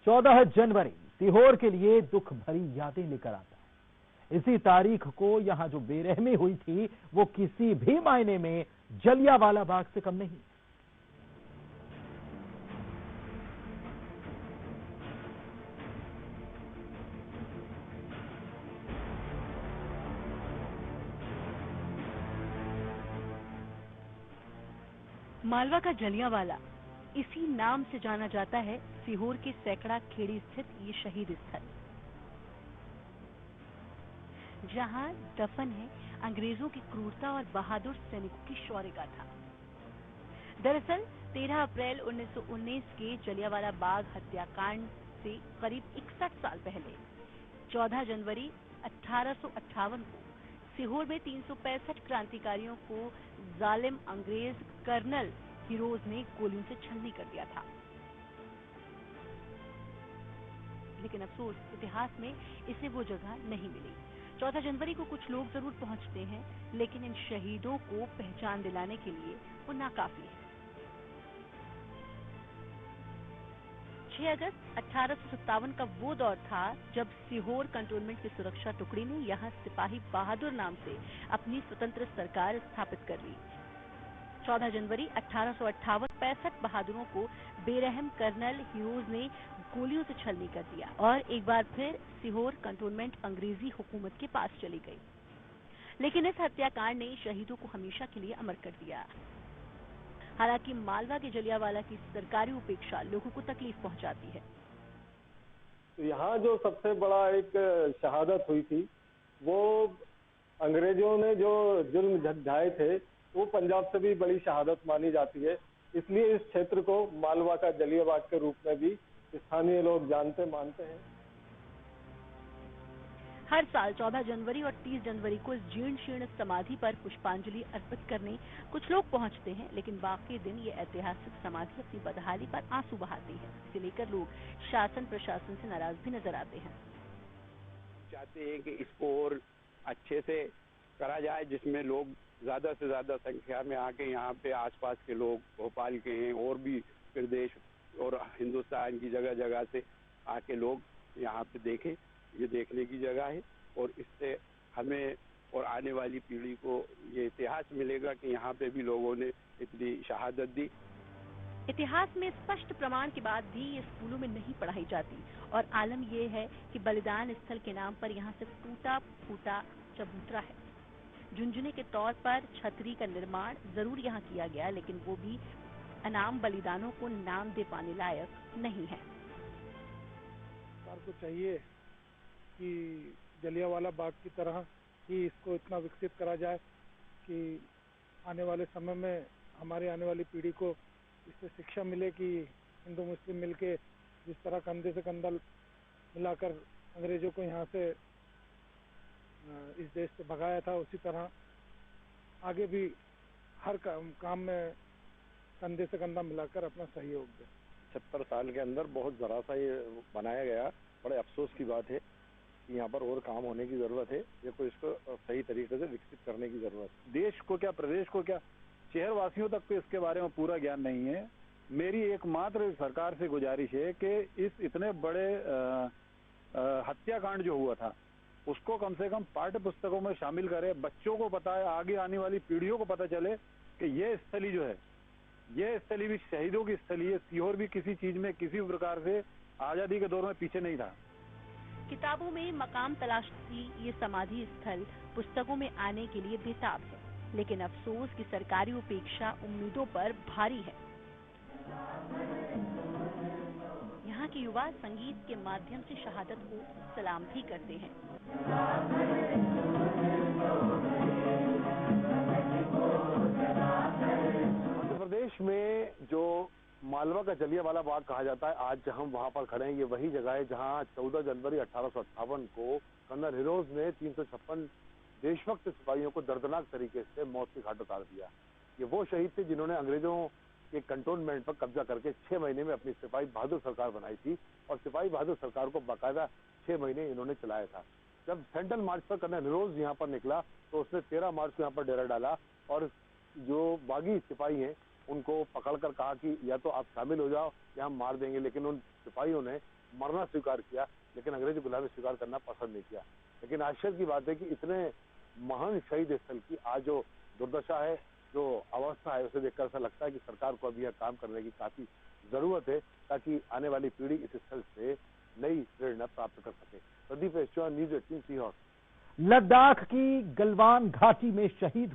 14 जनवरी सीहोर के लिए दुख भरी यादें लेकर आता है। इसी तारीख को यहां जो बेरहमी हुई थी वो किसी भी मायने में जलियांवाला बाग से कम नहीं। मालवा का जलियांवाला इसी नाम से जाना जाता है। सीहोर के सैकड़ा खेड़ी स्थित ये शहीद स्थल, जहां दफन है अंग्रेजों की क्रूरता और बहादुर सैनिकों की शौर्य गाथा। दरअसल 13 अप्रैल 1919 के जलियांवाला बाग हत्याकांड से करीब 61 साल पहले 14 जनवरी 1858 को सीहोर में 365 क्रांतिकारियों को जालिम अंग्रेज कर्नल हीरोज ने गोलियों से छलनी कर दिया था। लेकिन अफसोस इतिहास में इसे वो जगह नहीं मिली। 14 जनवरी को कुछ लोग जरूर पहुंचते हैं, लेकिन इन शहीदों को पहचान दिलाने के लिए वो नाकाफी है। 6 अगस्त 1857 का वो दौर था जब सीहोर कंटोनमेंट की सुरक्षा टुकड़ी ने यहां सिपाही बहादुर नाम से अपनी स्वतंत्र सरकार स्थापित कर ली। 14 जनवरी 1858 65 बहादुरों को बेरहम कर्नल हीरोज ने गोलियों से छलनी कर दिया और एक बार फिर सीहोर कंटोनमेंट अंग्रेजी हुकूमत के पास चली गई। लेकिन इस हत्याकांड ने शहीदों को हमेशा के लिए अमर कर दिया। हालांकि मालवा के जलियांवाला की सरकारी उपेक्षा लोगों को तकलीफ पहुंचाती है। तो यहाँ जो सबसे बड़ा एक शहादत हुई थी, वो अंग्रेजों ने जो जुल्म ढाए थे, वो पंजाब से भी बड़ी शहादत मानी जाती है। इसलिए इस क्षेत्र को मालवा का जलियांवाला के रूप में भी स्थानीय लोग जानते मानते हैं। हर साल 14 जनवरी और 30 जनवरी को इस जीर्ण शीर्ण समाधि पर पुष्पांजलि अर्पित करने कुछ लोग पहुंचते हैं, लेकिन बाकी दिन ये ऐतिहासिक समाधि अपनी बदहाली पर आंसू बहाती है। इसे लेकर लोग शासन प्रशासन से नाराज भी नजर आते हैं। चाहते हैं कि इसको और अच्छे से करा जाए, जिसमें लोग ज्यादा से ज्यादा संख्या में आके यहाँ पे आसपास के लोग, भोपाल के हैं और भी प्रदेश और हिंदुस्तान की जगह जगह से आके लोग यहाँ पे देखें। ये देखने की जगह है और इससे हमें और आने वाली पीढ़ी को ये इतिहास मिलेगा कि यहाँ पे भी लोगों ने इतनी शहादत दी। इतिहास में स्पष्ट प्रमाण के बाद भी ये स्कूलों में नहीं पढ़ाई जाती और आलम ये है कि बलिदान स्थल के नाम पर यहाँ से टूटा फूटा चबूतरा है। झुंझुने के तौर पर छतरी का निर्माण जरूर यहाँ किया गया, लेकिन वो भी अनाम बलिदानों को नाम दे पाने लायक नहीं है। सरकार को चाहिए कि जलियांवाला बाग की तरह ही इसको इतना विकसित करा जाए कि आने वाले समय में हमारे आने वाली पीढ़ी को इससे शिक्षा मिले कि हिंदू मुस्लिम मिलके जिस तरह कंधे से कंधा मिलाकर अंग्रेजों को यहाँ से इस देश से भगाया था, उसी तरह आगे भी हर काम में कंधे से कंधा मिलाकर अपना सहयोग दे। 70 साल के अंदर बहुत जरा सा ये बनाया गया। बड़े अफसोस की बात है कि यहाँ पर और काम होने की जरूरत है। देखो, इसको सही तरीके से विकसित करने की जरूरत है। देश को क्या, प्रदेश को क्या, शहर वासियों तक तो इसके बारे में पूरा ज्ञान नहीं है। मेरी एकमात्र सरकार से गुजारिश है कि इस इतने बड़े हत्याकांड जो हुआ था उसको कम से कम पाठ्य पुस्तकों में शामिल करे। बच्चों को पता है, आगे आने वाली पीढ़ियों को पता चले कि ये स्थली जो है, ये स्थली भी शहीदों की स्थली है। सीहोर भी किसी चीज में, किसी भी प्रकार से आजादी के दौर में पीछे नहीं था। किताबों में मकाम तलाशती ये समाधि स्थल पुस्तकों में आने के लिए बेताब है, लेकिन अफसोस की सरकारी उपेक्षा उम्मीदों पर भारी है। यहाँ के युवा संगीत के माध्यम से शहादत को सलाम भी करते हैं। मध्य प्रदेश में जो मालवा का जलियांवाला बाग कहा जाता है, आज हम वहां पर खड़े हैं। ये वही जगह है जहां 14 जनवरी 1858 को कर्नल हीरोज ने 356 देशभक्त सिपाहियों को दर्दनाक तरीके से मौत के घाट उतार दिया। ये वो शहीद थे जिन्होंने अंग्रेजों के कंटोनमेंट पर कब्जा करके 6 महीने में अपनी सिपाही बहादुर सरकार बनाई थी और सिपाही बहादुर सरकार को बाकायदा 6 महीने इन्होंने चलाया था। जब सेंट्रल मार्च पर कर्नल हीरोज यहाँ पर निकला तो उसने 13 मार्च को यहाँ पर डेरा डाला और जो बागी सिपाही हैं उनको पकड़कर कहा कि या तो आप शामिल हो जाओ या हम मार देंगे। लेकिन उन सिपाहियों ने मरना स्वीकार किया, लेकिन अंग्रेजी गुलामी स्वीकार करना पसंद नहीं किया। लेकिन आश्चर्य की बात है कि इतने महान शहीद स्थल की आज जो दुर्दशा है, जो अवस्था है, उसे देखकर ऐसा लगता है कि सरकार को अभी यह काम करने की काफी जरूरत है, ताकि आने वाली पीढ़ी इस स्थल से नई प्रेरणा प्राप्त कर सके। प्रदीप, न्यूज़ 18 सीहोर। लद्दाख की गलवान घाटी में शहीद